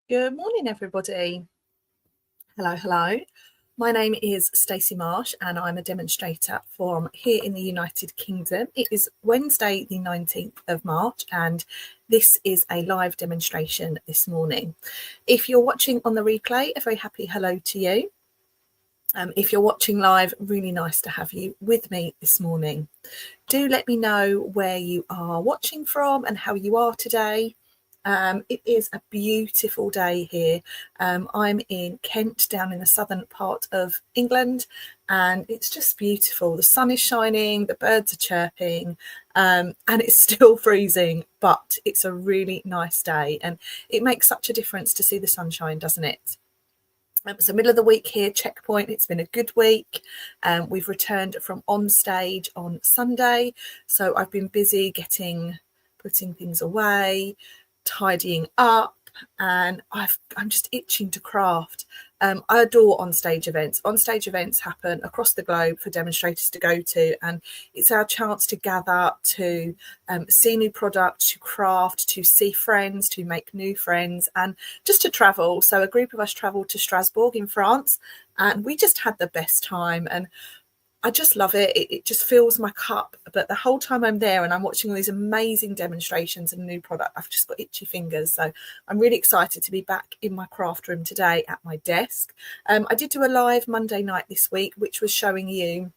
Good morning, everybody. Hello. My name is Stacey Marsh and I'm a demonstrator from here in the United Kingdom. It is Wednesday, the 19th of March, and this is a live demonstration this morning. If you're watching on the replay, a very happy hello to you. If you're watching live, really nice to have you with me this morning. Do let me know where you are watching from and how you are today. It is a beautiful day here. I'm in Kent, down in the southern part of England, and it's just beautiful. The sun is shining, the birds are chirping, and it's still freezing, but it's a really nice day, and it makes such a difference to see the sunshine, doesn't it? So middle of the week here, checkpoint. It's been a good week. We've returned from on stage on Sunday, so I've been busy putting things away, tidying up, and I'm just itching to craft. I adore on-stage events. On-stage events happen across the globe for demonstrators to go to, and it's our chance to gather, to see new products, to craft, to see friends, to make new friends, and just to travel. So a group of us travelled to Strasbourg in France, and we just had the best time, and I just love it. It just fills my cup. But the whole time I'm there and I'm watching all these amazing demonstrations and new product, I've just got itchy fingers. So I'm really excited to be back in my craft room today at my desk. I did do a live Monday night this week, which was showing you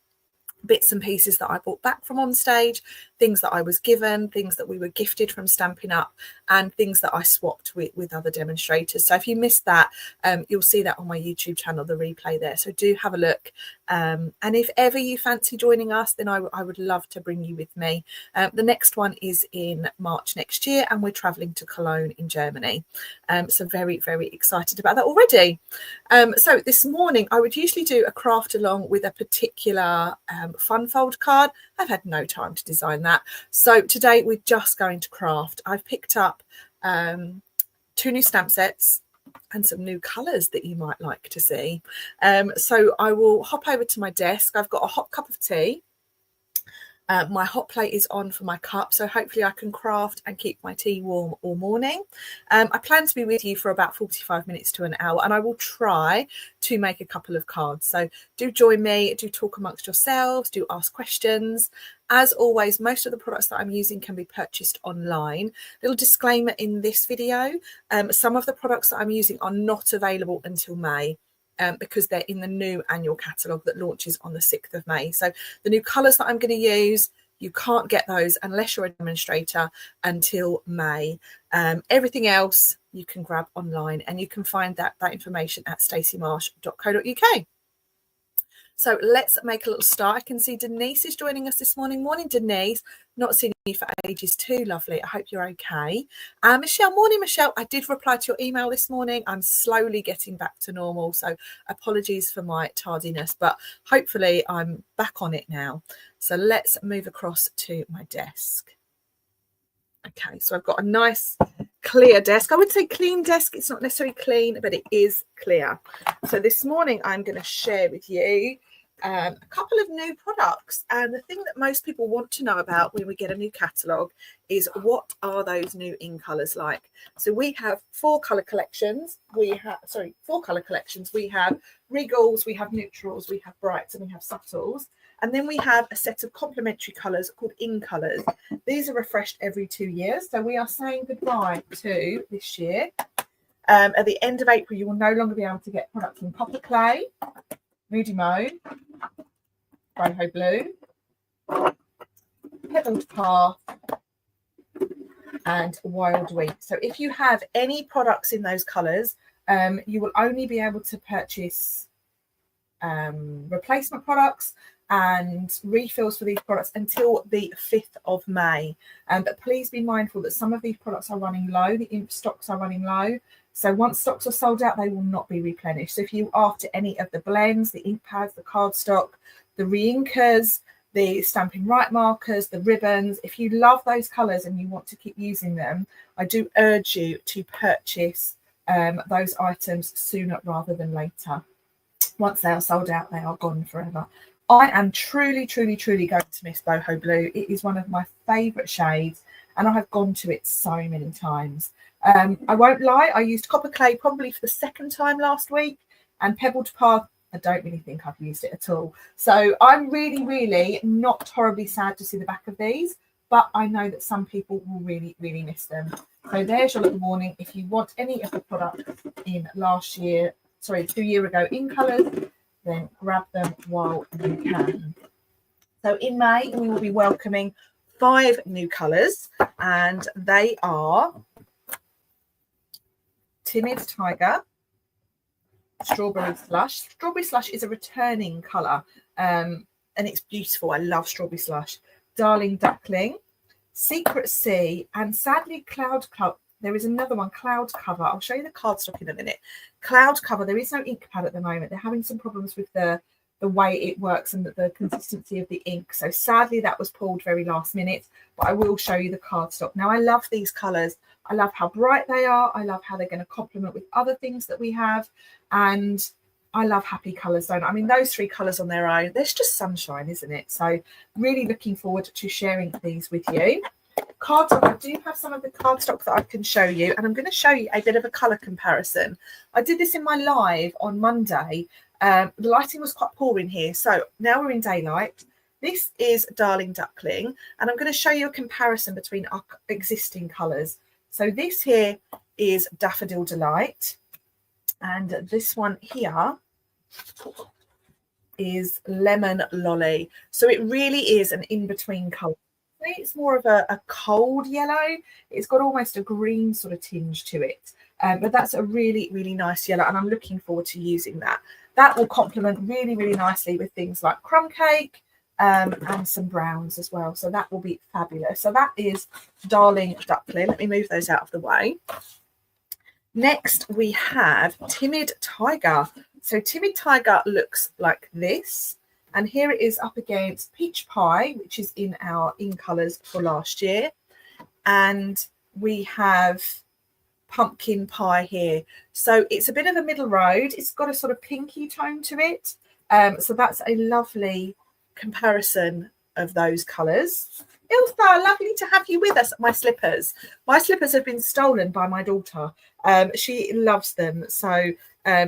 bits and pieces that I brought back from on stage, things that I was given, things that we were gifted from Stampin' Up, and things that I swapped with other demonstrators. So if you missed that, you'll see that on my YouTube channel, the replay there. So do have a look. And if ever you fancy joining us, then I would love to bring you with me. The next one is in March next year, and we're traveling to Cologne in Germany. So very, very excited about that already. So this morning, I would usually do a craft along with a particular fun fold card. I've had no time to design that. So today we're just going to craft. I've picked up 2 new stamp sets and some new colours that you might like to see. So I will hop over to my desk. I've got a hot cup of tea. My hot plate is on for my cup, so hopefully I can craft and keep my tea warm all morning. I plan to be with you for about 45 minutes to an hour, and I will try to make a couple of cards. So do join me, do talk amongst yourselves, do ask questions. As always, most of the products that I'm using can be purchased online. Little disclaimer in this video, some of the products that I'm using are not available until May. Because they're in the new annual catalogue that launches on the 6th of May. So the new colours that I'm going to use, you can't get those unless you're a demonstrator until May. Everything else you can grab online, and you can find that information at staceymarsh.co.uk. So let's make a little start. I can see Denise is joining us this morning. Morning, Denise. Not seen you for ages too. Lovely. I hope you're okay. Michelle, morning, Michelle. I did reply to your email this morning. I'm slowly getting back to normal, so apologies for my tardiness, but hopefully I'm back on it now. So let's move across to my desk. Okay, so I've got a nice clear desk. I would say clean desk. It's not necessarily clean, but it is clear. So this morning I'm going to share with you a couple of new products, and the thing that most people want to know about when we get a new catalogue is what are those new in colours like. So we have 4 colour collections. We have 4 colour collections. We have regals, we have neutrals, we have brights, and we have subtles. And then we have a set of complementary colours called in colours. These are refreshed every 2 years. So we are saying goodbye to this year. At the end of April, you will no longer be able to get products in Copper Clay, Moody Mode, Boho Blue, Pebbled Path, and Wild Wheat. So if you have any products in those colours, you will only be able to purchase replacement products and refills for these products until the 5th of May. But please be mindful that some of these products are running low. The ink stocks are running low. So once stocks are sold out, they will not be replenished. So if you're after any of the blends, the ink pads, the cardstock, the re-inkers, the Stampin' Right markers, the ribbons, if you love those colours and you want to keep using them, I do urge you to purchase those items sooner rather than later. Once they are sold out, they are gone forever. I am truly going to miss Boho Blue. It is one of my favourite shades, and I have gone to it so many times. I won't lie, I used Copper Clay probably for the second time last week, and Pebbled Path, I don't really think I've used it at all. So I'm really, really not horribly sad to see the back of these, but I know that some people will really, really miss them. So there's your little warning. If you want any of the products in 2 year ago in colours, then grab them while you can. So in May, we will be welcoming 5 new colours, and they are Timid Tiger, Strawberry Slush. Strawberry Slush is a returning colour, and it's beautiful. I love Strawberry Slush. Darling Duckling, Secret Sea, and sadly Cloud Cover. There is another one, Cloud Cover. I'll show you the cardstock in a minute. Cloud Cover, there is no ink pad at the moment. They're having some problems with the way it works and the consistency of the ink. So sadly, that was pulled very last minute, but I will show you the cardstock. Now, I love these colours. I love how bright they are. I love how they're going to complement with other things that we have. And I love happy colours, don't I? I mean, those 3 colours on their own, there's just sunshine, isn't it? So really looking forward to sharing these with you. Cardstock, I do have some of the cardstock that I can show you, and I'm going to show you a bit of a colour comparison. I did this in my live on Monday. The lighting was quite poor in here, so now we're in daylight. This is Darling Duckling, and I'm going to show you a comparison between our existing colours. So this here is Daffodil Delight, and this one here is Lemon Lolly. So it really is an in-between colour. It's more of a cold yellow. It's got almost a green sort of tinge to it, but that's a really, really nice yellow, and I'm looking forward to using that. That will complement really, really nicely with things like crumb cake and some browns as well. So that will be fabulous. So that is Darling Duckling. Let me move those out of the way. Next, we have Timid Tiger. So Timid Tiger looks like this. And here it is up against Peach Pie, which is in our in colours for last year. And we have Pumpkin Pie here. So it's a bit of a middle road. It's got a sort of pinky tone to it. So that's a lovely comparison of those colours. Ilsa, lovely to have you with us. My slippers. My slippers have been stolen by my daughter. She loves them. So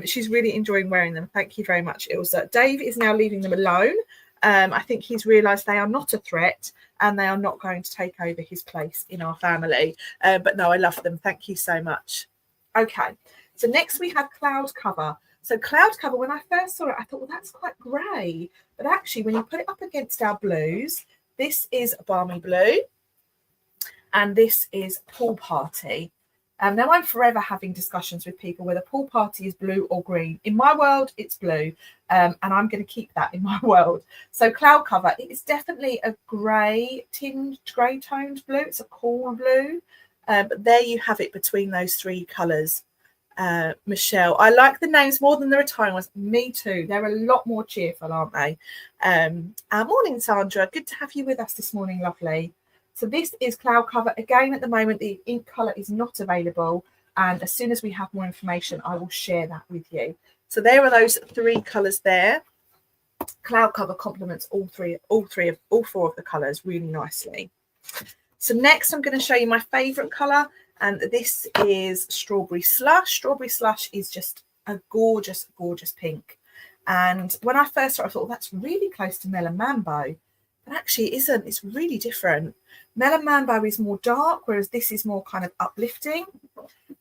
she's really enjoying wearing them. Thank you very much, Ilsa. Dave is now leaving them alone. I think he's realised they are not a threat and they are not going to take over his place in our family. But no, I love them. Thank you so much. Okay, so next we have Cloud Cover. So Cloud Cover, when I first saw it, I thought, well, that's quite grey. But actually, when you put it up against our blues, this is Balmy Blue and this is Pool Party. Now I'm forever having discussions with people whether Pool Party is blue or green. In my world, it's blue, and I'm going to keep that in my world. So Cloud Cover, it is definitely a grey tinged, grey toned blue. It's a cool blue, but there you have it between those 3 colours. Michelle, I like the names more than the retiring ones. Me too. They're a lot more cheerful, aren't they? Morning, Sandra. Good to have you with us this morning, lovely. So this is Cloud Cover. Again, at the moment, the ink colour is not available. And as soon as we have more information, I will share that with you. So there are those 3 colours there. Cloud Cover complements all 4 of the colours really nicely. So next, I'm going to show you my favourite colour. And this is Strawberry Slush. Strawberry Slush is just a gorgeous, gorgeous pink. And when I first saw it, I thought, well, that's really close to Melon Mambo. But actually it isn't. It's really different. Melon Mambo is more dark, whereas this is more kind of uplifting.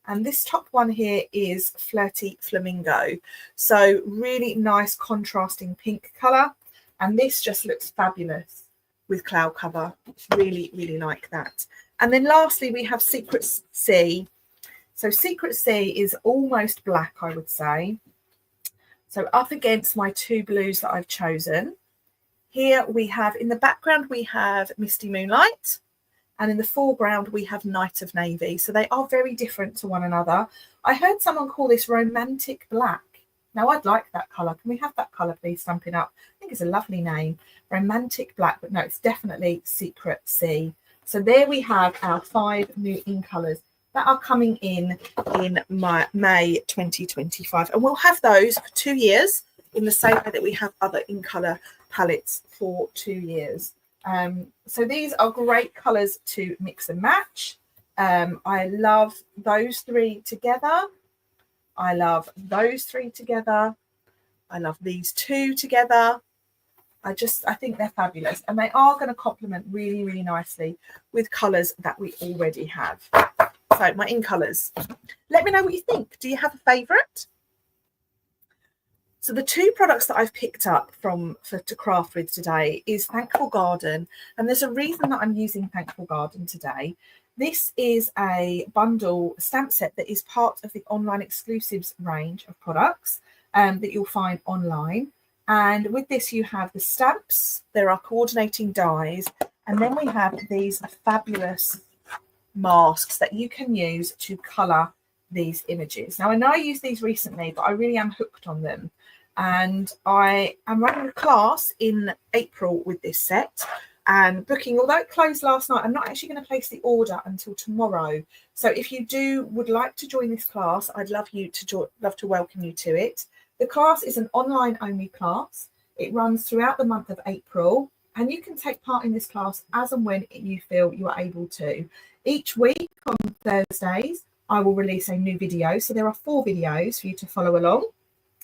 And this top one here is Flirty Flamingo. So really nice contrasting pink colour. And this just looks fabulous with Cloud Cover. Really, really like that. And then lastly, we have Secret Sea. So Secret Sea is almost black, I would say. So up against my 2 blues that I've chosen. Here we have, in the background, we have Misty Moonlight. And in the foreground, we have Night of Navy. So they are very different to one another. I heard someone call this Romantic Black. Now, I'd like that colour. Can we have that colour, please, Stampin' Up? I think it's a lovely name. Romantic Black, but no, it's definitely Secret Sea. So there we have our 5 new in colours that are coming in May 2025. And we'll have those for 2 years in the same way that we have other in colour palettes for 2 years. So these are great colours to mix and match. I love those three together. I love those three together. I love these two together. I think they're fabulous, and they are going to complement really, really nicely with colours that we already have. So my in colours. Let me know what you think. Do you have a favourite? So the two products that I've picked up to craft with today is Thankful Garden, and there's a reason that I'm using Thankful Garden today. This is a bundle stamp set that is part of the online exclusives range of products that you'll find online. And with this, you have the stamps, there are coordinating dies, and then we have these fabulous masks that you can use to colour these images. Now, I know I used these recently, but I really am hooked on them. And I am running a class in April with this set, and booking, although it closed last night, I'm not actually going to place the order until tomorrow. So if you would like to join this class, I'd love to welcome you to it. The class is an online only class. It runs throughout the month of April, and you can take part in this class as and when you feel you are able to. Each week on Thursdays, I will release a new video. So there are 4 videos for you to follow along.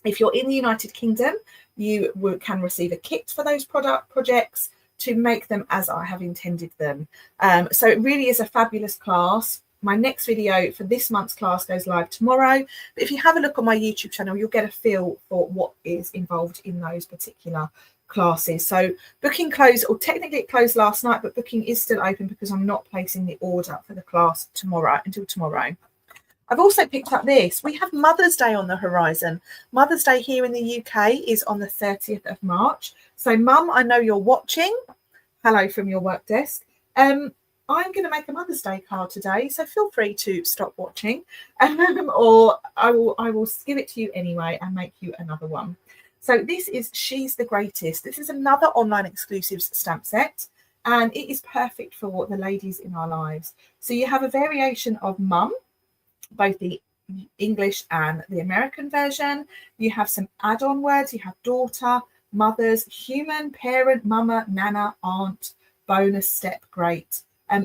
If you're in the United Kingdom, you can receive a kit for those projects to make them as I have intended them. So it really is a fabulous class. My next video for this month's class goes live tomorrow. But if you have a look on my YouTube channel, you'll get a feel for what is involved in those particular classes. So booking closed, or technically it closed last night, but booking is still open because I'm not placing the order for the class until tomorrow. I've also picked up this. We have Mother's Day on the horizon. Mother's Day here in the UK is on the 30th of March. So Mum, I know you're watching. Hello from your work desk. I'm going to make a Mother's Day card today, so feel free to stop watching, or I will give it to you anyway and make you another one. So this is She's the Greatest. This is another online exclusives stamp set, and it is perfect for the ladies in our lives. So you have a variation of Mum, both the English and the American version. You have some add-on words. You have daughter, mothers, human, parent, mama, nana, aunt, bonus, step, great,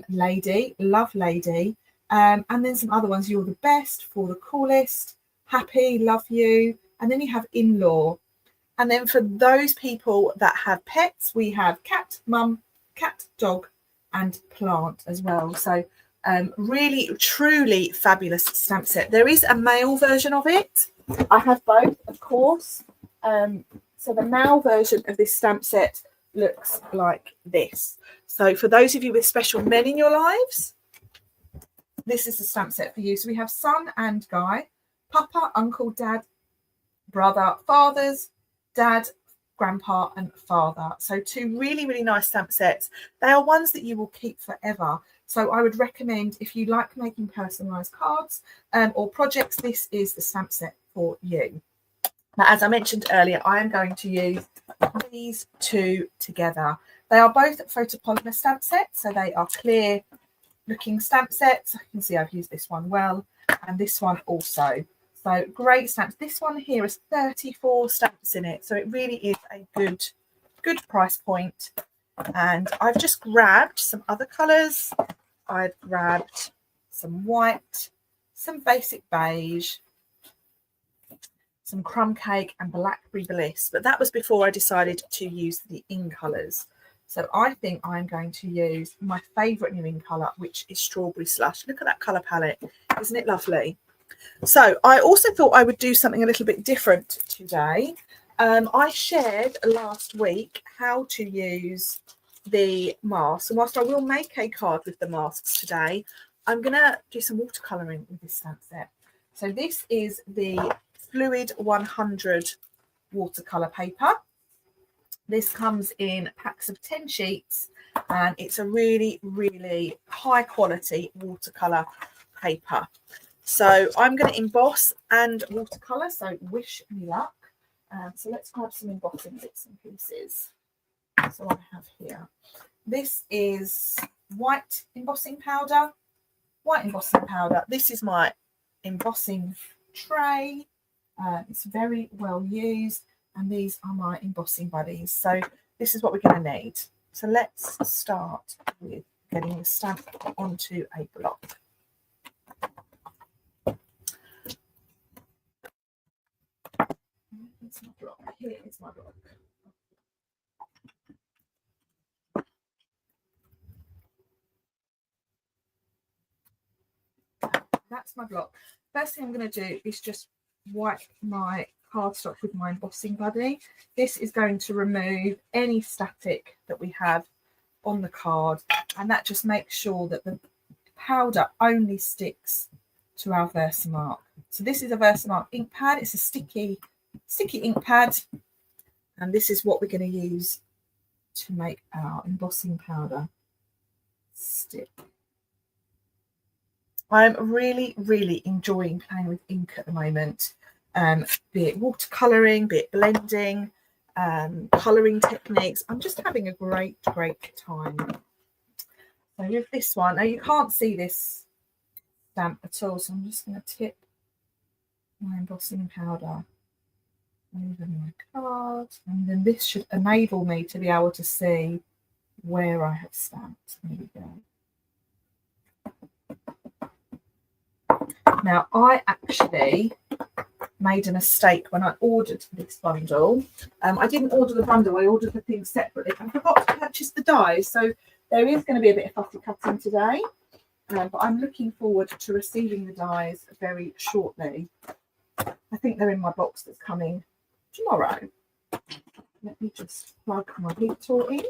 lady, love lady, and then some other ones. You're the best, for the coolest, happy, love you, and then you have in-law. And then for those people that have pets, we have cat, mum, cat, dog, and plant as well. So really, truly fabulous stamp set. There is a male version of it. I have both, of course. So the male version of this stamp set looks like this. So for those of you with special men in your lives, this is the stamp set for you. So we have son and guy, papa, uncle, dad, brother, fathers, dad, grandpa, and father. So 2 really, really nice stamp sets. They are ones that you will keep forever. So I would recommend, if you like making personalised cards or projects, this is the stamp set for you. Now, as I mentioned earlier, I am going to use these 2 together. They are both photopolymer stamp sets, so they are clear looking stamp sets. You can see I've used this one well, and this one also. So great stamps. This one here is 34 stamps in it, so it really is a good price point. And I've just grabbed some other colours. I've grabbed some white, some basic beige, some crumb cake, and blackberry bliss, but that was before I decided to use the in colours. So I think I'm going to use my favourite new in colour, which is strawberry slush. Look at that colour palette, isn't it lovely? So I also thought I would do something a little bit different today. I shared last week how to use the masks, and whilst I will make a card with the masks today, I'm going to do some watercolouring with this stamp set. So this is the Fluid 100 watercolour paper. This comes in packs of 10 sheets, and it's a really, really high quality watercolour paper. So I'm going to emboss and watercolour, so wish me luck. So let's grab some embossing bits and pieces. So I have here, this is white embossing powder. This is my embossing tray. It's very well used, and these are my embossing buddies. So this is what we're going to need. So let's start with getting the stamp onto a block. my block. That's my block. First thing I'm going to do is just wipe my cardstock with my embossing buddy. This is going to remove any static that we have on the card, and that just makes sure that the powder only sticks to our Versamark. So this is a Versamark ink pad. It's a sticky ink pad, and this is what we're going to use to make our embossing powder stick. I'm really, really enjoying playing with ink at the moment, be it watercolouring, be it blending, colouring techniques. I'm just having a great time. So with this one, now you can't see this stamp at all, so I'm just going to tip my embossing powder over my card, and then this should enable me to be able to see where I have stamped. There we go. Now, I actually made a mistake when I ordered this bundle. I didn't order the bundle, I ordered the things separately. I forgot to purchase the dies, so there is going to be a bit of fussy cutting today, but I'm looking forward to receiving the dies very shortly. I think they're in my box that's coming tomorrow. Let me just plug my heat tool in.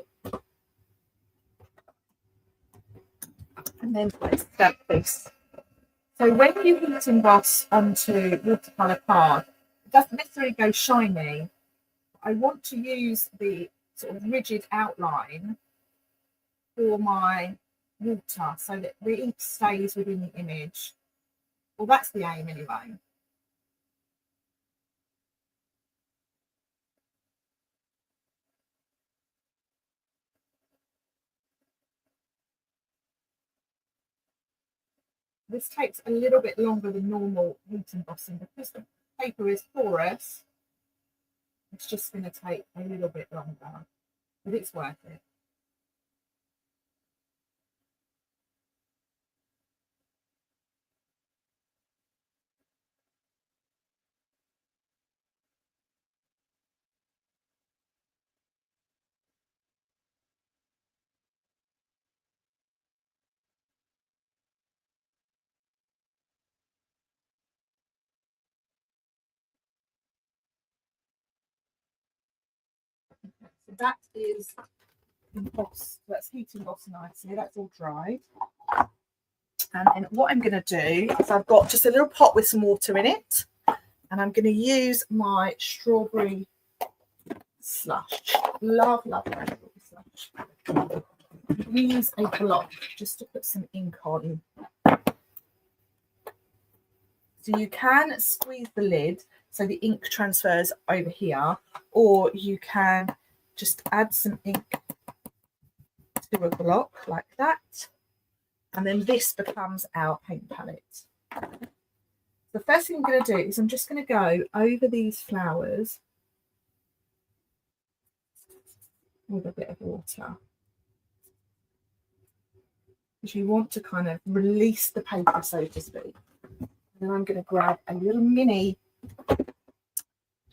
And then let's stamp this. So when you heat emboss onto watercolour card, it doesn't necessarily go shiny. I want to use the sort of rigid outline for my water so that the ink stays within the image. Well, that's the aim anyway. This takes a little bit longer than normal heat embossing because the paper is porous. It's just going to take a little bit longer, but it's worth it. So that is embossed, that's heat embossed nicely, that's all dried. And then what I'm going to do is I've got just a little pot with some water in it, and I'm going to use my strawberry slush. Love my strawberry slush. Use a block just to put some ink on. So you can squeeze the lid so the ink transfers over here, or you can just add some ink to a block like that, and then this becomes our paint palette. The first thing I'm going to do is I'm just going to go over these flowers with a bit of water, because you want to kind of release the paper, so to speak. And then I'm going to grab a little mini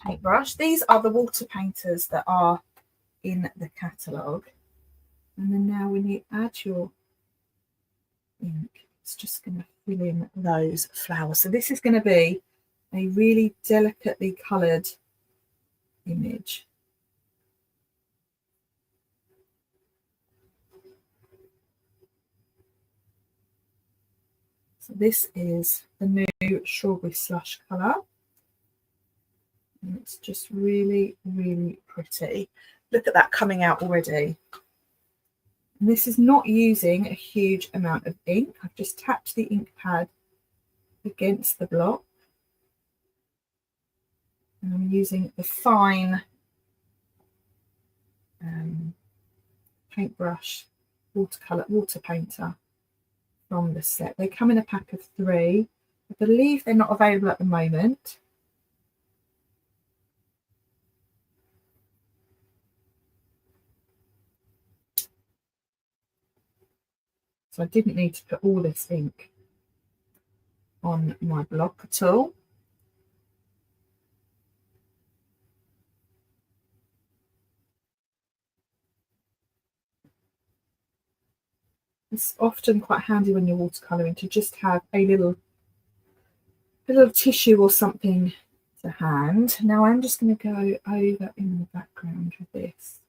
paintbrush. These are the water painters that are in the catalogue. And then now when you add your ink, it's just going to fill in those flowers. So this is going to be a really delicately coloured image. So this is the new strawberry slush colour. And it's just really, really pretty. Look at that coming out already. And this is not using a huge amount of ink. I've just tapped the ink pad against the block. And I'm using the fine paintbrush water painter from the set. They come in a pack of 3. I believe they're not available at the moment. So I didn't need to put all this ink on my block at all. It's often quite handy when you're watercolouring to just have a little tissue or something to hand. Now I'm just going to go over in the background with this.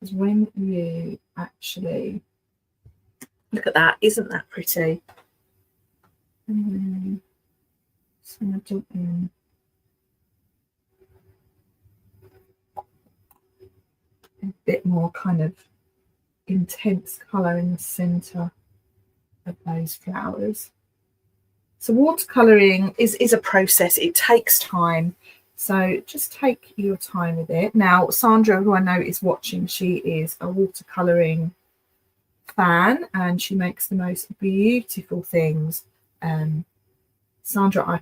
Because when you actually look at that, isn't that pretty? Just going to dump in a bit more kind of intense colour in the centre of those flowers. So watercolouring is a process. It takes time. So just take your time with it. Now, Sandra, who I know is watching, she is a watercolouring fan and she makes the most beautiful things. Sandra, I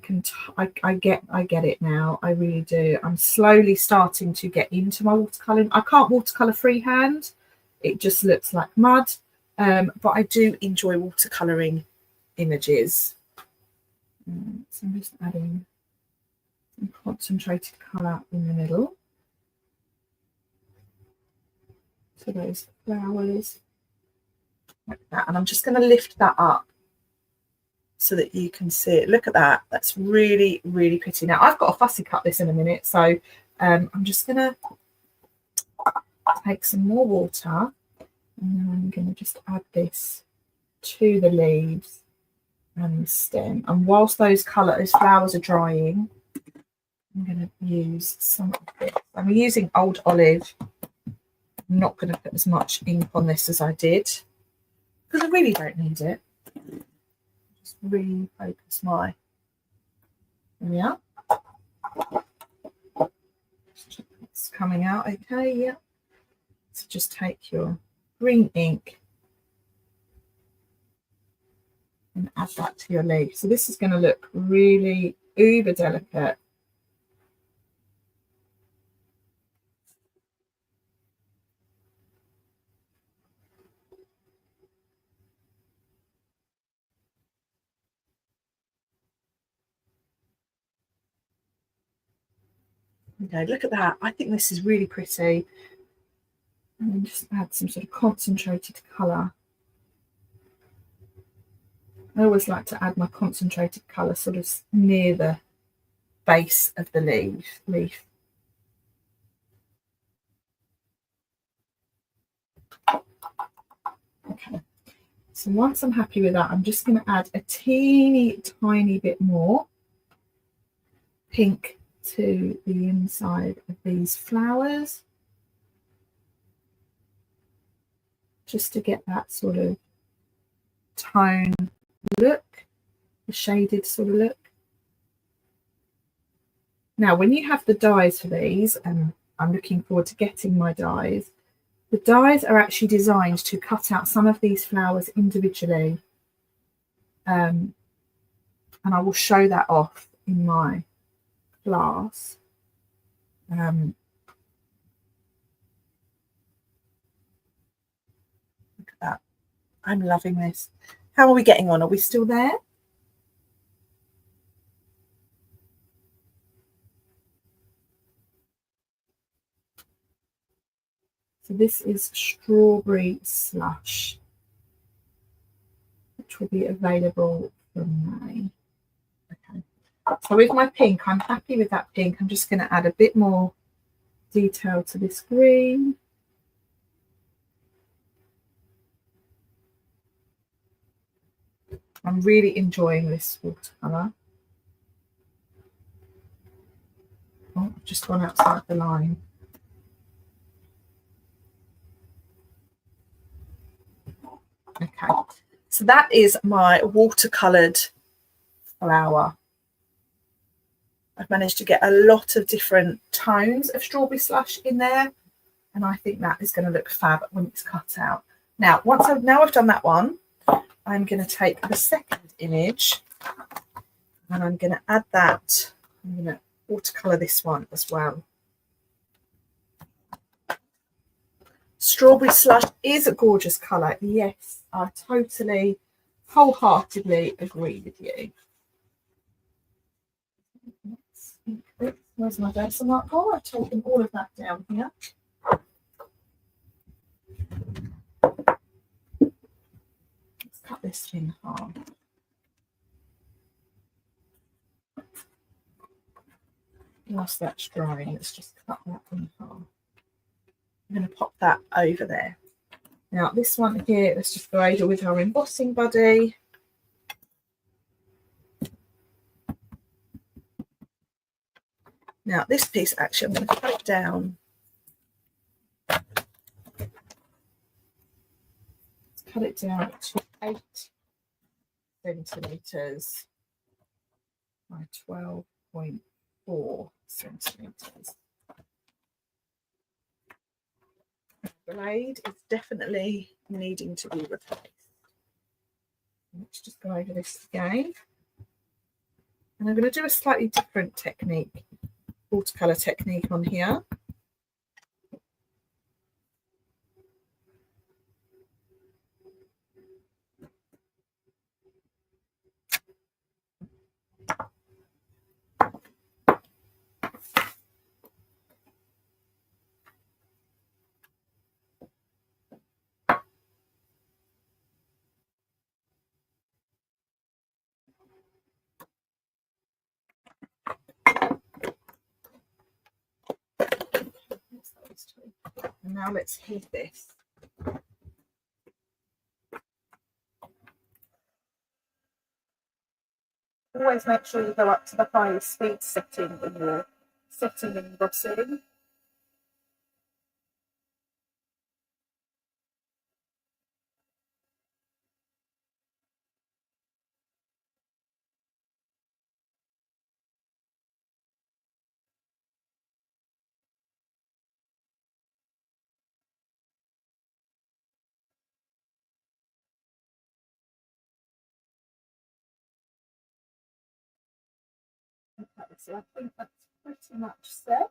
get it now. I really do. I'm slowly starting to get into my watercolouring. I can't watercolour freehand. It just looks like mud. But I do enjoy watercolouring images. So I'm just adding some concentrated colour in the middle to those flowers like that. And I'm just going to lift that up so that you can see it. Look at that. That's really, really pretty. Now I've got to fussy cut this in a minute. So I'm just going to take some more water and then I'm going to just add this to the leaves and the stem. And whilst those flowers are drying, I'm going to use some of this. I'm using Old Olive. I'm not going to put as much ink on this as I did because I really don't need it. Just really focus my. There we are. It's coming out okay, yeah. So just take your green ink and add that to your leaf. So this is going to look really uber delicate. Okay, look at that. I think this is really pretty. And then just add some sort of concentrated colour. I always like to add my concentrated colour sort of near the base of the leaf. Okay, so once I'm happy with that, I'm just going to add a teeny tiny bit more pink to the inside of these flowers, just to get that sort of tone look, the shaded sort of look. Now, when you have the dies for these, and I'm looking forward to getting my dies, the dies are actually designed to cut out some of these flowers individually. And I will show that off in my class. Look at that. I'm loving this. How are we getting on? Are we still there? So this is Strawberry Slush, which will be available from May. Okay. So with my pink, I'm happy with that pink. I'm just going to add a bit more detail to this green. I'm really enjoying this watercolour. Oh, I've just gone outside the line. Okay, so that is my watercoloured flower. I've managed to get a lot of different tones of Strawberry Slush in there, and I think that is going to look fab when it's cut out. Now, now I've done that one, I'm going to take the second image and I'm going to add that. I'm going to watercolour this one as well. Strawberry Slush is a gorgeous colour. Yes, I totally, wholeheartedly agree with you. Where's my Versamark? Oh, I've taken all of that down here. this in half. Whilst that's drying, let's just cut that in half. I'm going to pop that over there. Now this one here, let's just go over with our embossing buddy. Now this piece, actually, I'm going to cut it down. Let's cut it down to 8 centimetres by 12.4 centimetres. The blade is definitely needing to be replaced. Let's just go over this again. And I'm going to do a slightly different technique, watercolour technique on here. And now let's heat this. Always make sure you go up to the highest speed setting when you're setting and embossing. Okay, so I think that's pretty much set.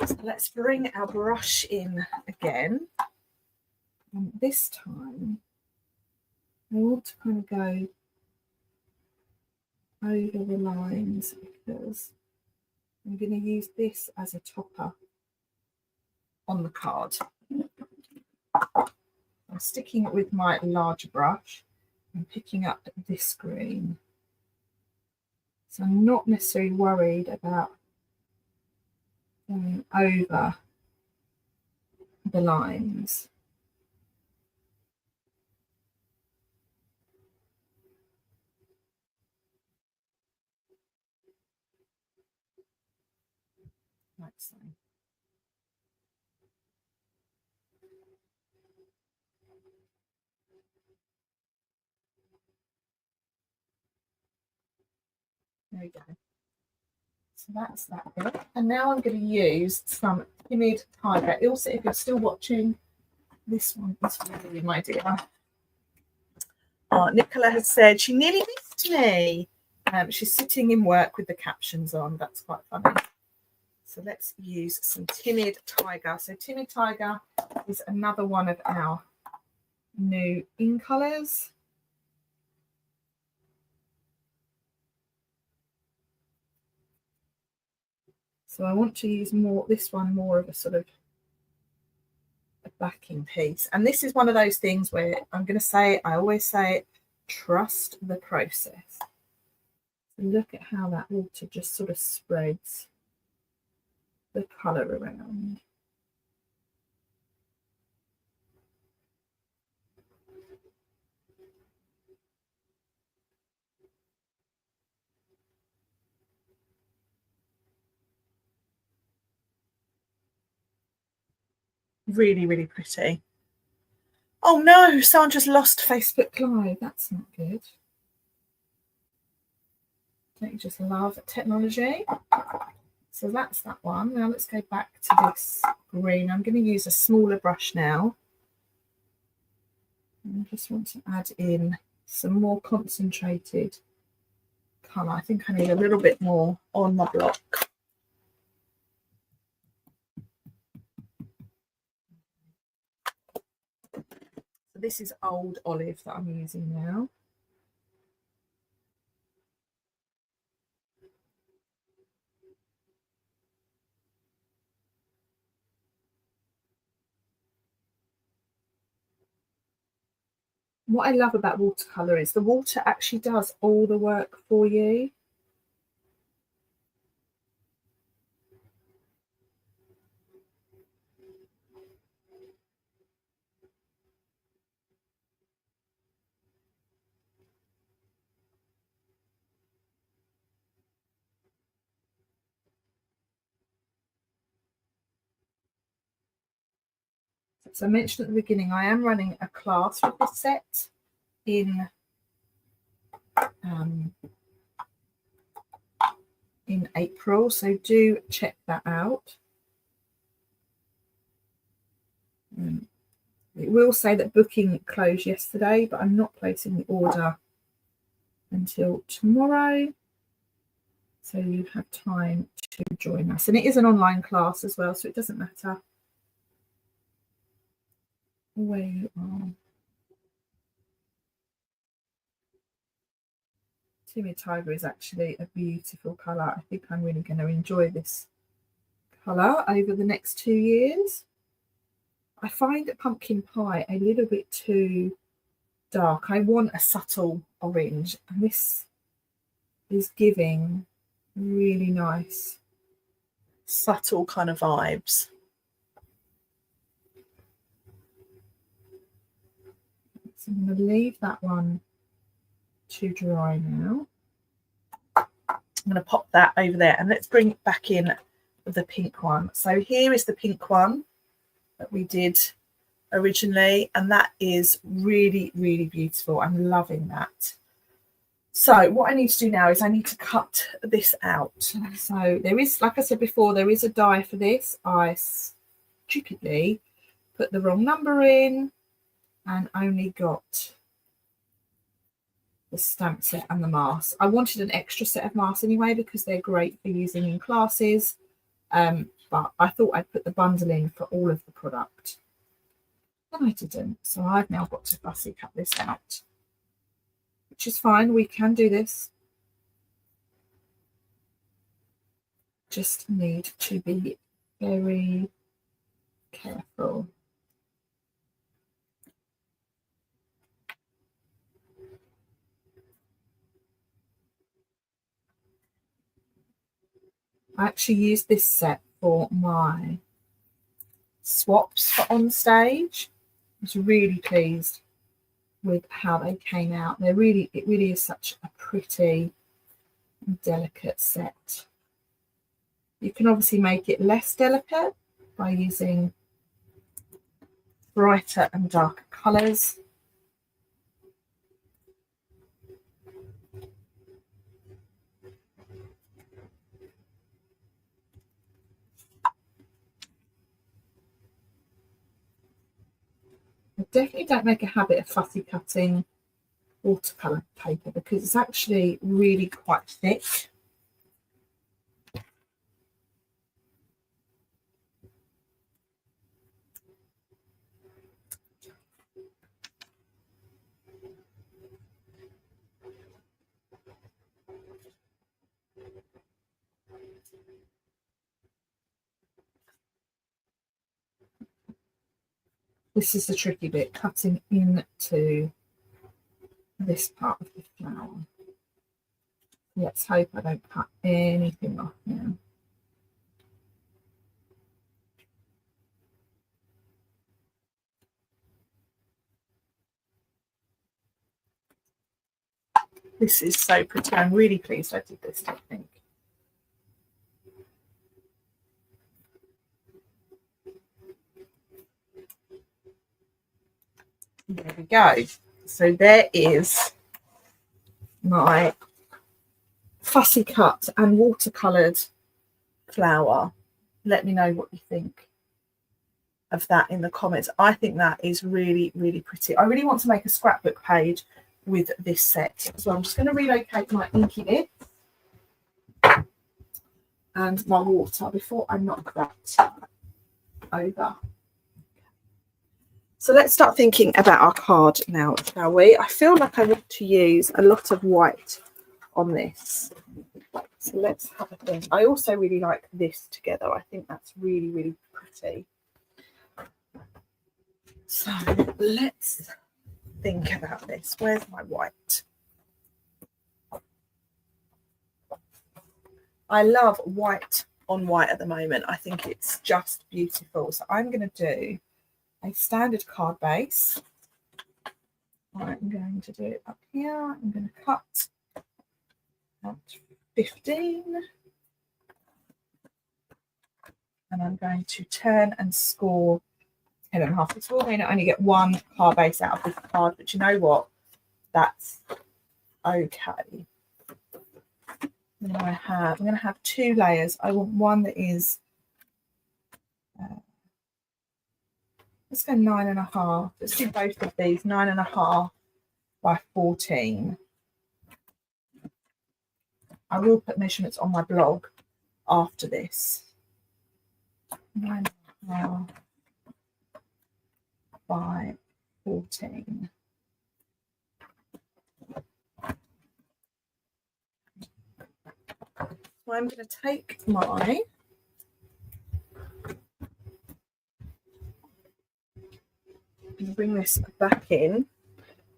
So let's bring our brush in again. And this time, I want to kind of go over the lines because I'm going to use this as a topper on the card. I'm sticking it with my larger brush and picking up this green. So I'm not necessarily worried about going over the lines. Like so. There we go. So that's that bit. And now I'm going to use some Timid Tiger. Also, if you're still watching, this one is for you, my dear. Oh, Nicola has said she nearly missed me. She's sitting in work with the captions on. That's quite funny. So let's use some Timid Tiger. So Timid Tiger is another one of our new in colours. So I want to use this one more of a sort of a backing piece. And this is one of those things where I'm going to say, I always say, trust the process. So look at how that water just sort of spreads the colour around. Really, really pretty. Oh no, someone just lost Facebook Live. That's not good. Don't you just love technology? So that's that one. Now let's go back to this green. I'm going to use a smaller brush now. And I just want to add in some more concentrated colour. I think I need a little bit more on my block. So this is Old Olive that I'm using now. What I love about watercolour is the water actually does all the work for you. So I mentioned at the beginning, I am running a class with this set in April, so do check that out. It will say that booking closed yesterday, but I'm not placing the order until tomorrow, so you have time to join us. And it is an online class as well, so it doesn't matter where you are. Timid Tiger is actually a beautiful colour. I think I'm really going to enjoy this colour over the next 2 years. I find Pumpkin Pie a little bit too dark. I want a subtle orange, and this is giving really nice subtle kind of vibes. So I'm going to leave that one to dry now. I'm going to pop that over there, and let's bring it back in with the pink one. So here is the pink one that we did originally, and that is really, really beautiful. I'm loving that. So what I need to do now is I need to cut this out. So there is, like I said before, there is a die for this. I stupidly put the wrong number in and only got the stamp set and the mask. I wanted an extra set of masks anyway because they're great for using in classes, but I thought I'd put the bundle in for all of the product, and I didn't. So I've now got to fussy cut this out, which is fine. We can do this. Just need to be very careful. I actually used this set for my swaps for on stage. I was really pleased with how they came out. It really is such a pretty delicate set. You can obviously make it less delicate by using brighter and darker colours. I definitely don't make a habit of fussy cutting watercolour paper because it's actually really quite thick. This is the tricky bit, cutting into this part of the flower. Let's hope I don't cut anything off now. This is so pretty. I'm really pleased I did this technique. There we go. So there is my fussy cut and watercoloured flower. Let me know what you think of that in the comments. I think that is really, really pretty. I really want to make a scrapbook page with this set. So I'm just going to relocate my inky bit and my water before I knock that over. So let's start thinking about our card now, shall we? I feel like I want to use a lot of white on this. So let's have a think. I also really like this together. I think that's really, really pretty. So let's think about this. Where's my white? I love white on white at the moment. I think it's just beautiful. So I'm going to do a standard card base. I'm going to do it up here. I'm going to cut at 15. And I'm going to turn and score 10.5. It's all going to only get one card base out of this card, but you know what? That's okay. Then I'm going to have 2 layers. I want one that is, let's go 9.5. Let's do both of these, 9.5 by 14. I will put measurements on my blog after this. 9.5 by 14. So I'm going to take my and bring this back in,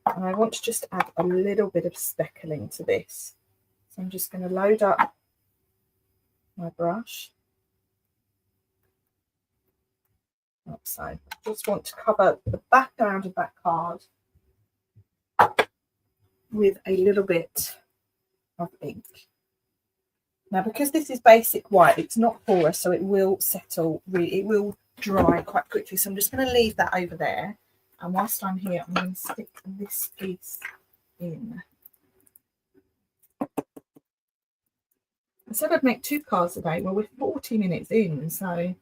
and I want to just add a little bit of speckling to this. So I'm just going to load up my brush. So I just want to cover the background of that card with a little bit of ink. Now, because this is basic white, it's not porous, so it will settle, it will dry quite quickly. So I'm just going to leave that over there. And whilst I'm here, I'm going to stick this piece in. I said I'd make 2 cards a day. Well, we're 40 minutes in, so I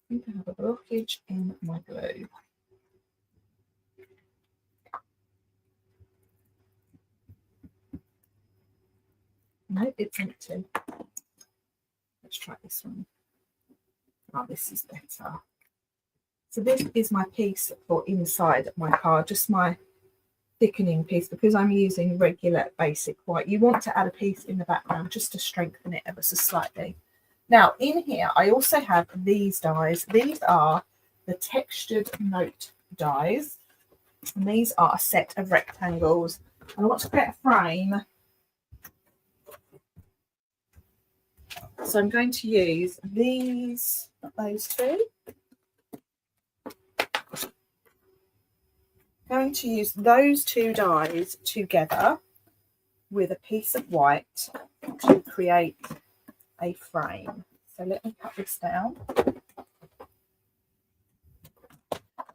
think I have a blockage in my glue. No, it's empty. Let's try this one. Oh, this is better. So this is my piece for inside my card, just my thickening piece, because I'm using regular basic white. You want to add a piece in the background just to strengthen it ever so slightly. Now, in here, I also have these dies. These are the textured note dies, and these are a set of rectangles. And I want to create a frame. So I'm going to use these, not those two. I'm going to use those 2 dies together with a piece of white to create a frame. So let me cut this down.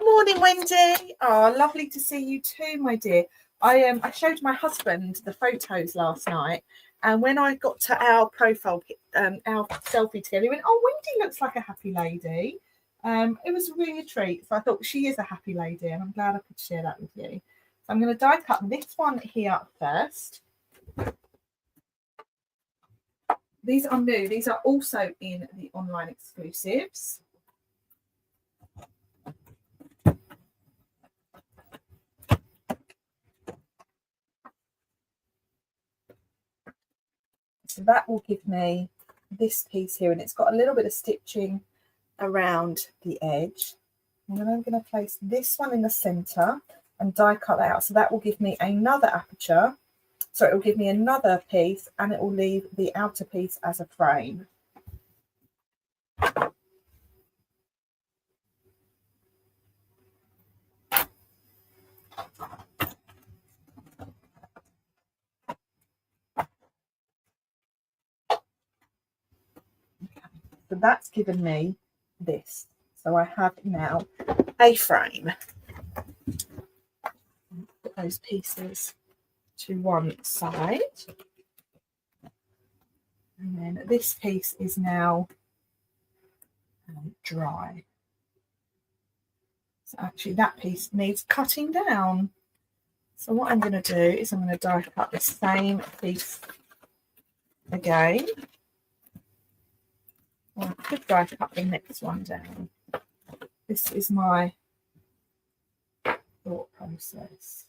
Morning, Wendy. Oh, lovely to see you too, my dear. I showed my husband the photos last night, and when I got to our profile, our selfie together, he went, "Oh, Wendy looks like a happy lady." It was really a treat. So I thought she is a happy lady, and I'm glad I could share that with you. So I'm going to die cut this one here first. These are new. These are also in the online exclusives. So that will give me this piece here, and it's got a little bit of stitching around the edge. And then I'm going to place this one in the center and die cut that out. So that will give me another aperture. So it will give me another piece, and it will leave the outer piece as a frame. So that's given me this. So I have now a frame. Put those pieces to one side. And then this piece is now dry. So actually that piece needs cutting down. So what I'm going to do is I'm going to die cut the same piece again. Or I could die cut the next one down. This is my thought process.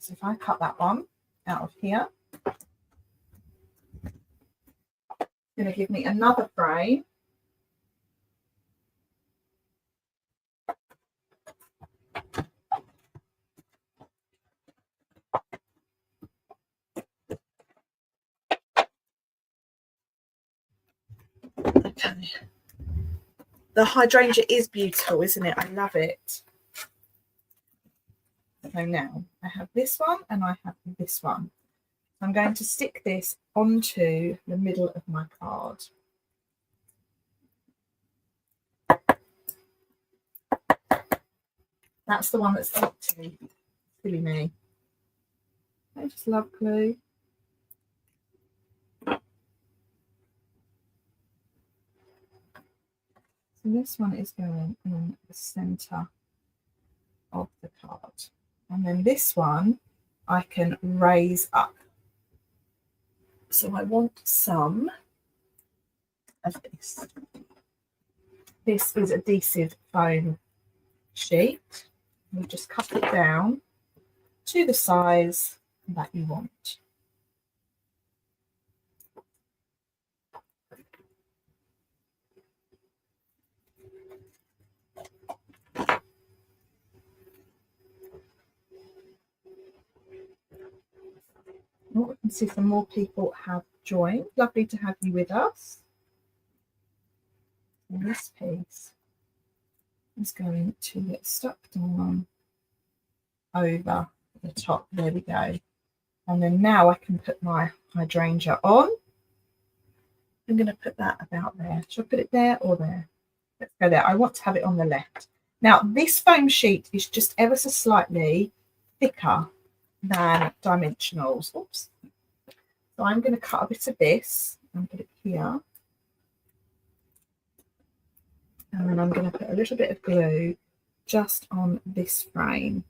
So if I cut that one out of here, it's going to give me another frame. Okay. The hydrangea is beautiful, isn't it? I love it. So now I have this one and I have this one. I'm going to stick this onto the middle of my card. That's the one that's empty. Silly me. I just love glue. So this one is going in the centre of the card. And then this one I can raise up. So I want some of this. This is adhesive foam sheet. You just cut it down to the size that you want. Oh, we can see some more people have joined. Lovely to have you with us. And this piece is going to get stuck down over the top. There we go. And then now I can put my hydrangea on. I'm going to put that about there. Should I put it there or there? Let's go there. I want to have it on the left. Now, this foam sheet is just ever so slightly thicker than dimensionals. Oops. So I'm going to cut a bit of this and put it here. And then I'm going to put a little bit of glue just on this frame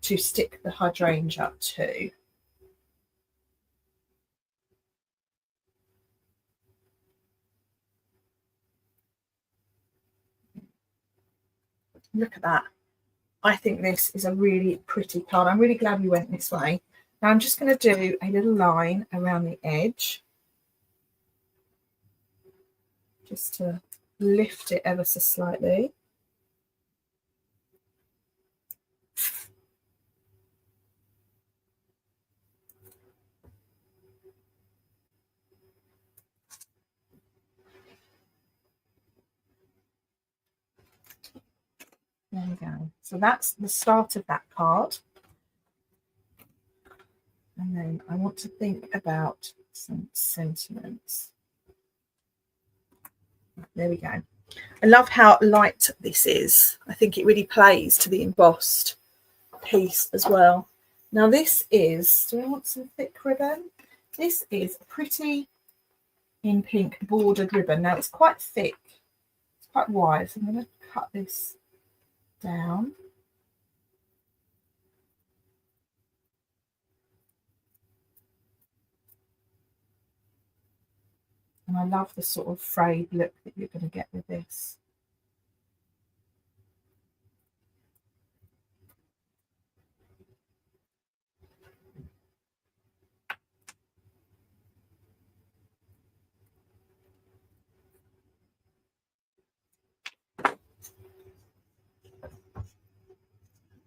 to stick the hydrangea to. Look at that. I think this is a really pretty card. I'm really glad we went this way. Now I'm just going to do a little line around the edge just to lift it ever so slightly. There we go. So that's the start of that card. And then I want to think about some sentiments. There we go. I love how light this is. I think it really plays to the embossed piece as well. Now this is, do I want some thick ribbon? This is a pretty in pink bordered ribbon. Now it's quite thick, it's quite wide, so I'm going to cut this down. And I love the sort of frayed look that you're going to get with this.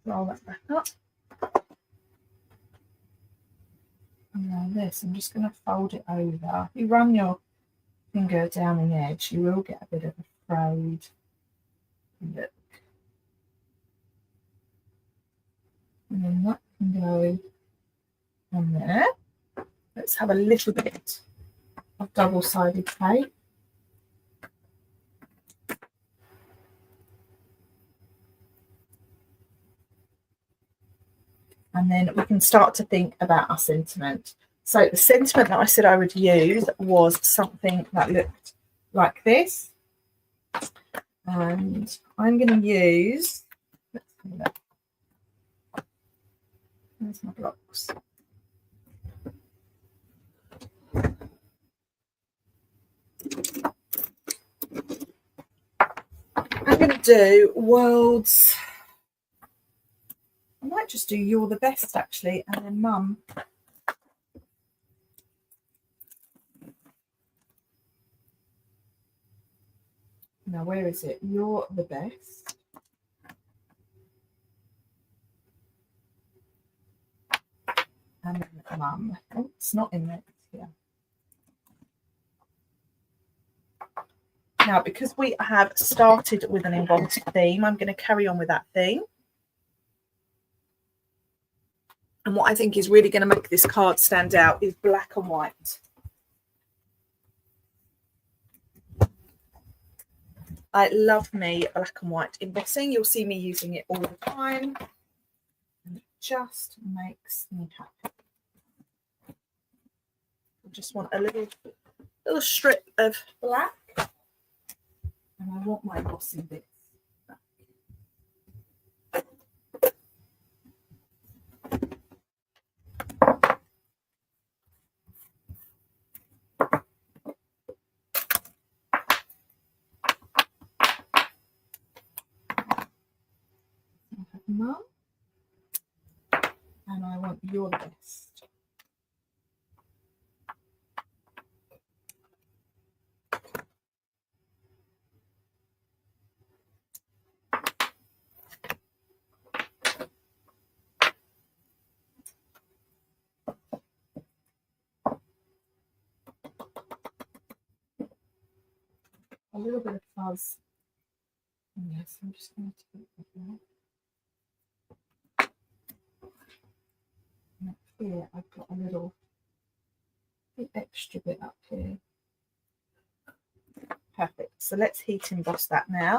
Roll that back up. And now this, I'm just going to fold it over. If you run your finger down the edge, you will get a bit of a frayed look. And then that can go on there. Let's have a little bit of double-sided tape. And then we can start to think about our sentiment. So the sentiment that I said I would use was something that looked like this. And I'm going to use, let's see that. There's my blocks. I'm going to do worlds. I might just do You're the Best actually, and then Mum. Now, where is it? You're the Best. And then Mum. Oh, it's not in there. It's here. Now, because we have started with an embossed theme, I'm going to carry on with that theme. And what I think is really going to make this card stand out is black and white. I love me black and white embossing. You'll see me using it all the time. And it just makes me happy. I just want a little strip of black. And I want my embossing bits back. Mum, and I want your best. A little bit of fuzz. Yes, I'm just going to put it there. And up here, I've got a little extra bit up here. Perfect. So let's heat emboss that now.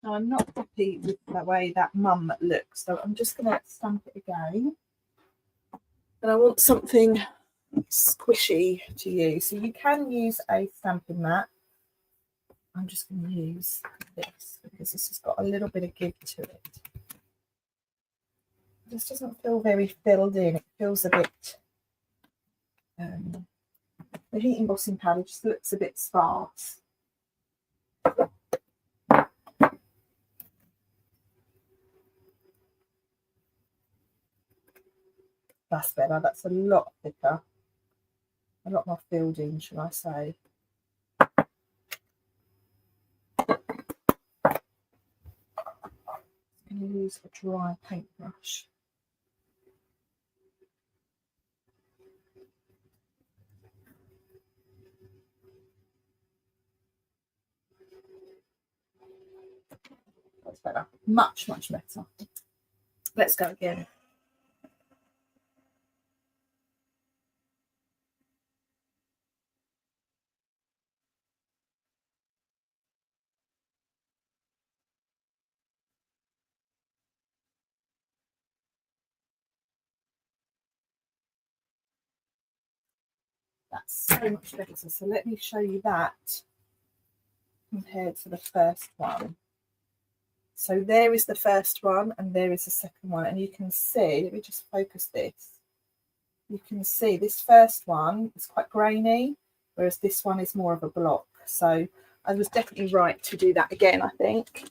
Now, I'm not happy with the way that mum looks, so I'm just going to stamp it again. And I want something squishy to use. So you can use a stamping mat. I'm just going to use this because this has got a little bit of give to it. This doesn't feel very filled in. It feels a bit... the heat embossing powder just looks a bit sparse. That's better. That's a lot thicker. A lot more filled in, should I say. I'm going to use a dry paintbrush. That's better. Much, much better. Let's go again. That's so much better. So let me show you that compared to the first one. So there is the first one and there is the second one. And you can see, let me just focus this. You can see this first one is quite grainy, whereas this one is more of a block. So I was definitely right to do that again, I think.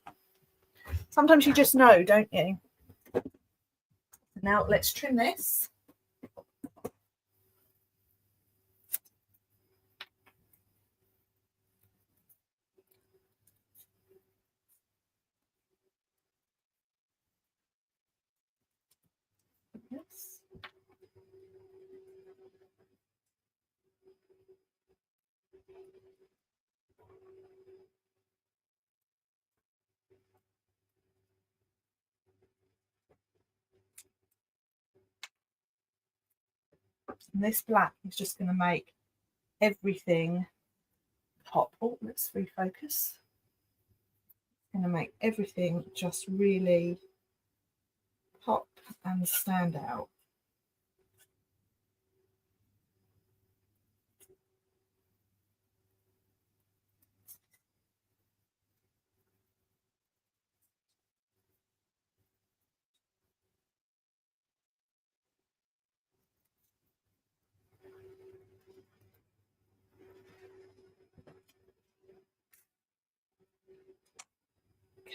Sometimes you just know, don't you? Now let's trim this. Yes. And this black is just going to make everything pop. Oh, let's refocus. It's going to make everything just really pop and stand out.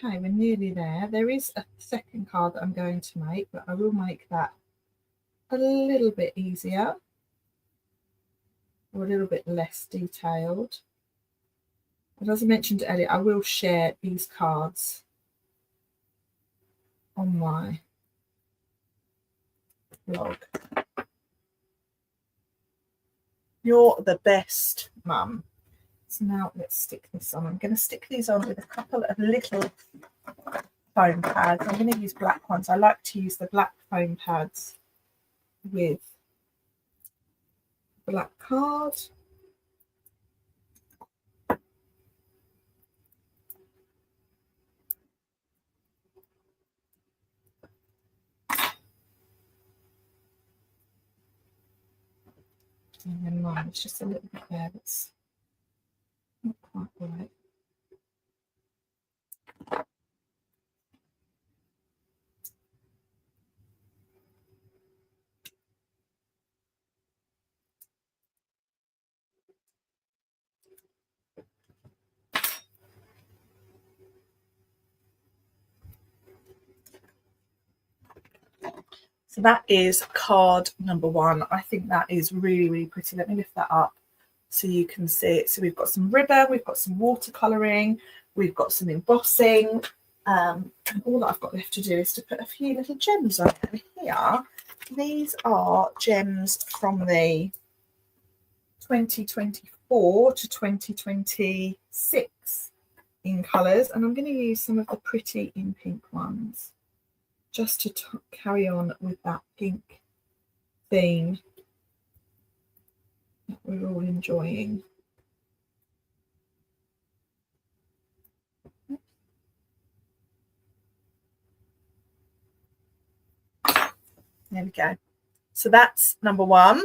Okay, we're nearly there. There is a second card that I'm going to make, but I will make that a little bit easier or a little bit less detailed. And as I mentioned earlier, I will share these cards on my blog. You're the best, Mum. So now let's stick this on. I'm going to stick these on with a couple of little foam pads. I'm going to use black ones. I like to use the black foam pads with black card. And then mine, it's just a little bit there that's not quite right. So that is card number 1. I think that is really, really pretty. Let me lift that up so you can see it. So we've got some ribbon, we've got some watercolouring, we've got some embossing. And all that I've got left to do is to put a few little gems on it. And here, these are gems from the 2024 to 2026 in colours. And I'm going to use some of the pretty in pink ones, just to carry on with that pink theme that we're all enjoying. There we go. So that's number 1.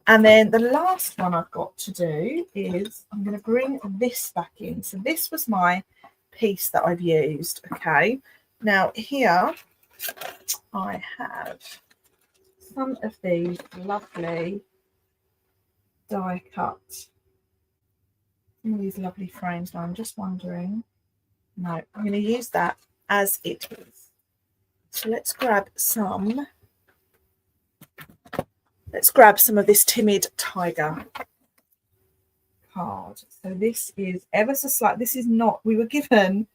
And then the last one I've got to do is I'm going to bring this back in. So this was my piece that I've used. Okay. Now here I have some of these lovely die cut, some of these lovely frames. Now I'm just wondering, no, I'm going to use that as it is. So let's grab some of this Timid Tiger card. So this is ever so slight. This is not, we were given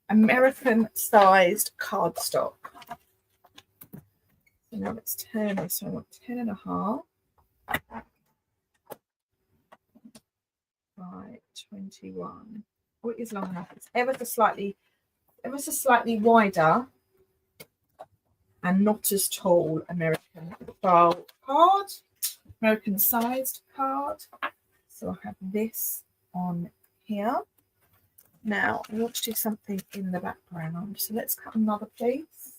American sized cardstock. So now let's turn this. So I want 10.5 by 21. Oh, it is long enough. It's ever so slightly wider and not as tall. American style card, American sized card. So I have this on here. Now I want to do something in the background. So let's cut another piece.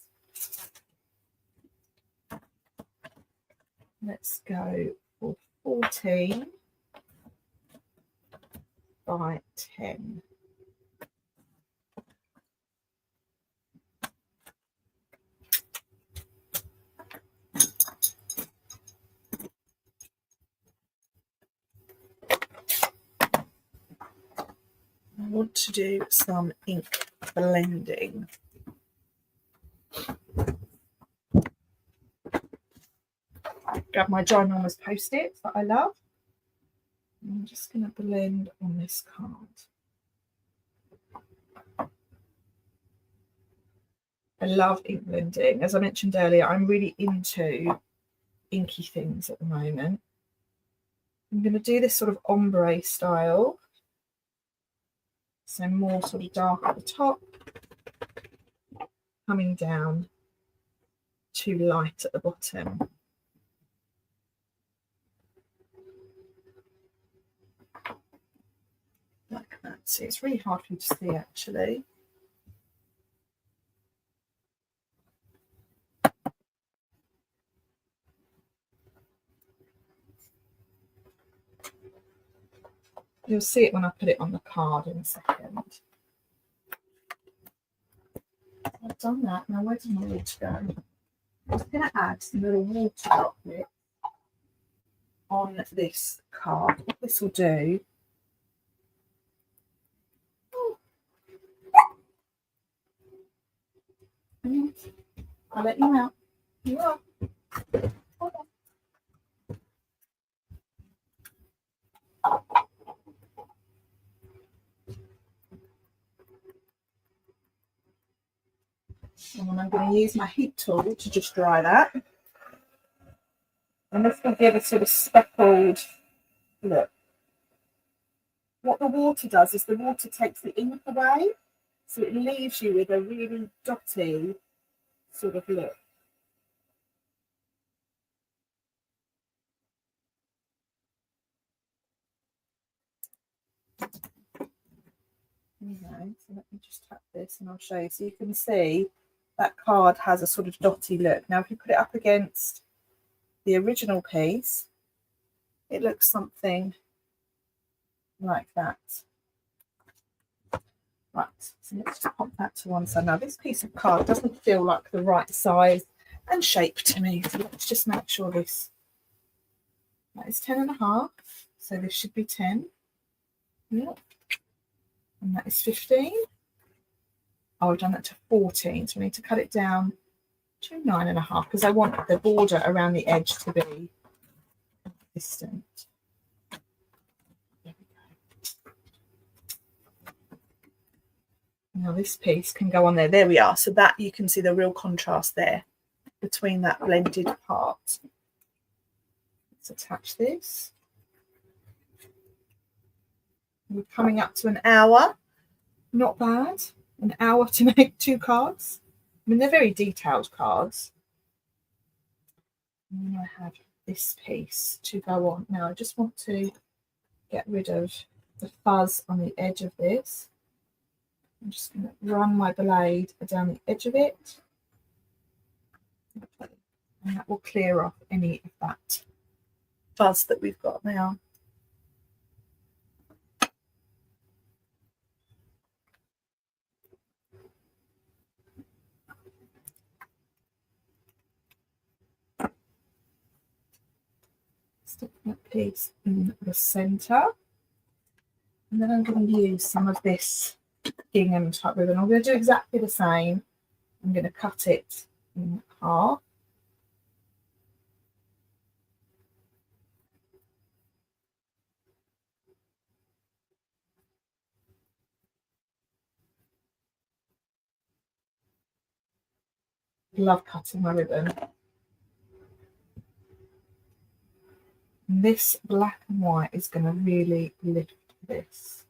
Let's go for 14 by 10. I want to do some ink blending. Grab my ginormous post-its that I love. I'm just going to blend on this card. I love ink blending. As I mentioned earlier, I'm really into inky things at the moment. I'm going to do this sort of ombre style. So more sort of dark at the top, coming down to light at the bottom. Like that. See, it's really hard for you to see actually. You'll see it when I put it on the card in a second. I've done that. Now where does my water go? I'm just going to add some little water droplets on this card. What this will do I'll let you out. You are. Hold on. And I'm going to use my heat tool to just dry that. And this will give a sort of speckled look. What the water does is the water takes the ink away, so it leaves you with a really dotty sort of look. Okay, so let me just tap this and I'll show you. So you can see that card has a sort of dotty look. Now if you put it up against the original piece, it looks something like that. Right, so let's just pop that to one side. Now this piece of card doesn't feel like the right size and shape to me, so let's just make sure this, that is 10.5, so this should be 10. Yep. And that is 15. Oh, I've done that to 14, so I need to cut it down to 9.5 because I want the border around the edge to be consistent. There we go. Now this piece can go on there. There we are. So that you can see the real contrast there between that blended part. Let's attach this. We're coming up to an hour. Not bad. An hour to make 2 cards. I mean, they're very detailed cards. And then I have this piece to go on. Now, I just want to get rid of the fuzz on the edge of this. I'm just going to run my blade down the edge of it. And that will clear off any of that fuzz that we've got now. Stick that piece in the centre, and then I'm going to use some of this gingham type ribbon. I'm going to do exactly the same. I'm going to cut it in half. Love cutting my ribbon. And this black and white is going to really lift this.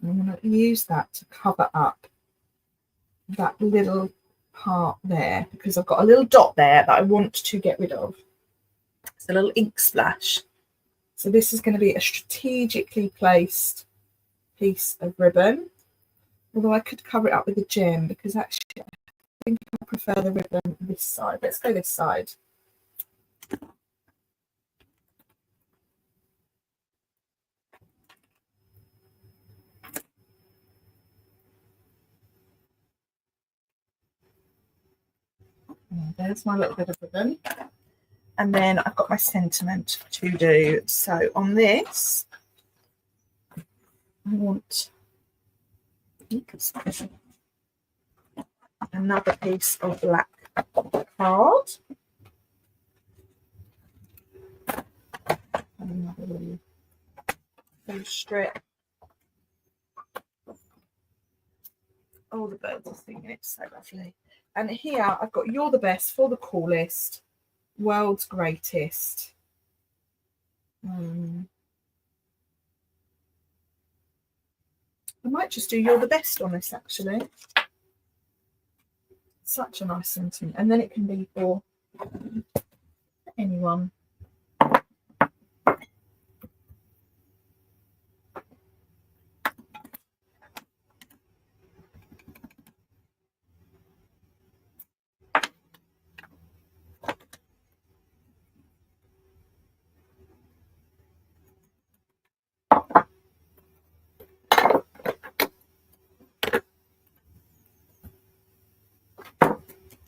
I'm going to use that to cover up that little part there because I've got a little dot there that I want to get rid of. It's a little ink splash. So this is going to be a strategically placed piece of ribbon, although I could cover it up with a gem because actually I think I prefer the ribbon this side. Let's go this side. And there's my little bit of ribbon, and then I've got my sentiment to do. So on this I want another piece of black card. Another little strip. Oh, the birds are singing, it's so lovely. And here I've got "You're the Best for the Coolest, World's Greatest." I might just do "You're the Best" on this actually. Such a nice sentiment, and then it can be for anyone.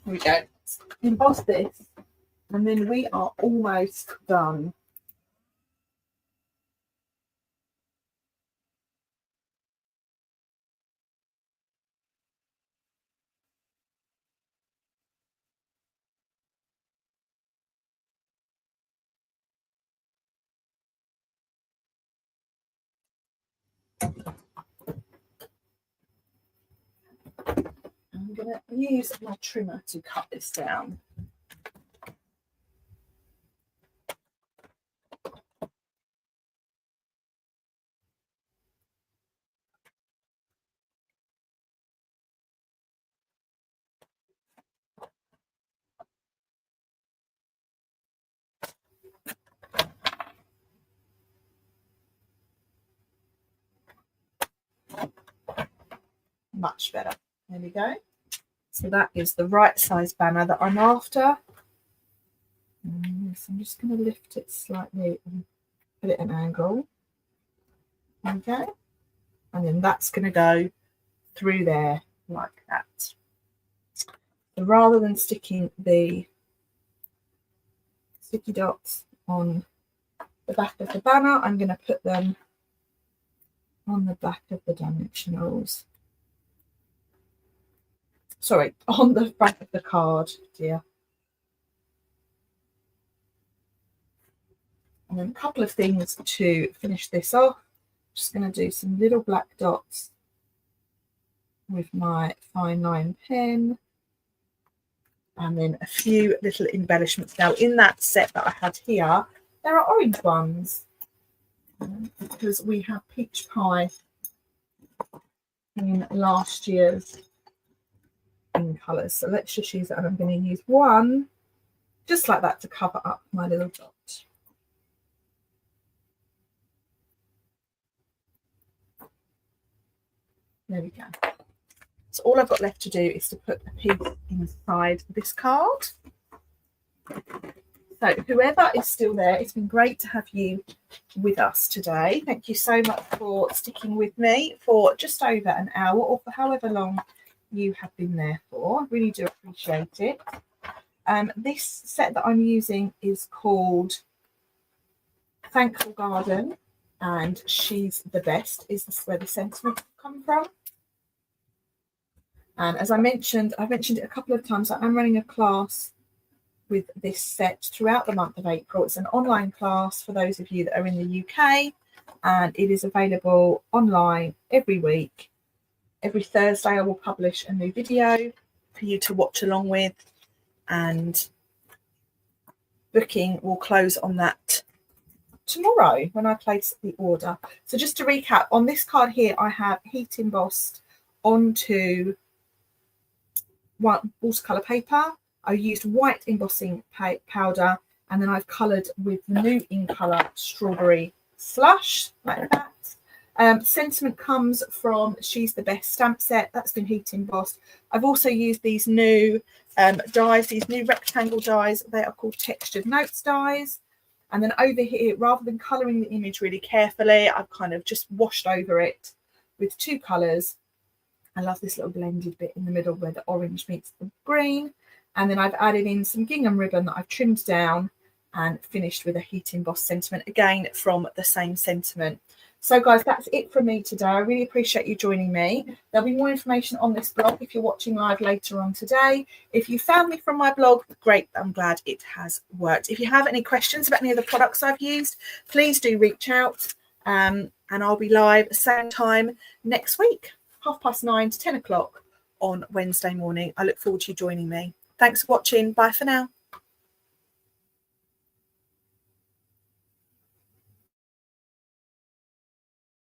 Here we go. Emboss this, And then we are almost done. I'm going to use my trimmer to cut this down. Much better. There we go. So that is the right size banner that I'm after. So I'm just going to lift it slightly and put it at an angle. There we go. And then that's going to go through there like that. So rather than sticking the sticky dots on the back of the banner, I'm going to put them on the back of the dimensionals. Sorry, on the back of the card, dear. And then a couple of things to finish this off. Just going to do some little black dots with my fine line pen. And then a few little embellishments. Now, in that set that I had here, there are orange ones. Because we have peach pie in last year's in colours. So let's just use it. And I'm going to use one just like that to cover up my little dot. There we go. So all I've got left to do is to put a piece inside this card. So whoever is still there, it's been great to have you with us today. Thank you so much for sticking with me for just over an hour or for however long you have been there for. I really do appreciate it. This set that I'm using is called Thankful Garden, and She's the Best is where the sentiment come from. And as I've mentioned it a couple of times, I am running a class with this set throughout the month of April. It's an online class for those of you that are in the UK, and it is available online every week. Every Thursday I will publish a new video for you to watch along with, and booking will close on that tomorrow when I place the order. So just to recap, on this card here I have heat embossed onto watercolour paper. I used white embossing powder, and then I've coloured with the new in colour Strawberry Slush like that. Sentiment comes from She's the Best stamp set. That's been heat embossed. I've also used these new dies, these new rectangle dies. They are called Textured Notes dies. And then over here, rather than colouring the image really carefully, I've kind of just washed over it with two colours. I love this little blended bit in the middle where the orange meets the green. And then I've added in some gingham ribbon that I've trimmed down and finished with a heat embossed sentiment, again from the same sentiment. So guys, that's it from me today. I really appreciate you joining me. There'll be more information on this blog if you're watching live later on today. If you found me from my blog, great, I'm glad it has worked. If you have any questions about any of the products I've used, please do reach out, and I'll be live same time next week, 9:30 to 10 o'clock on Wednesday morning. I look forward to you joining me. Thanks for watching. Bye for now.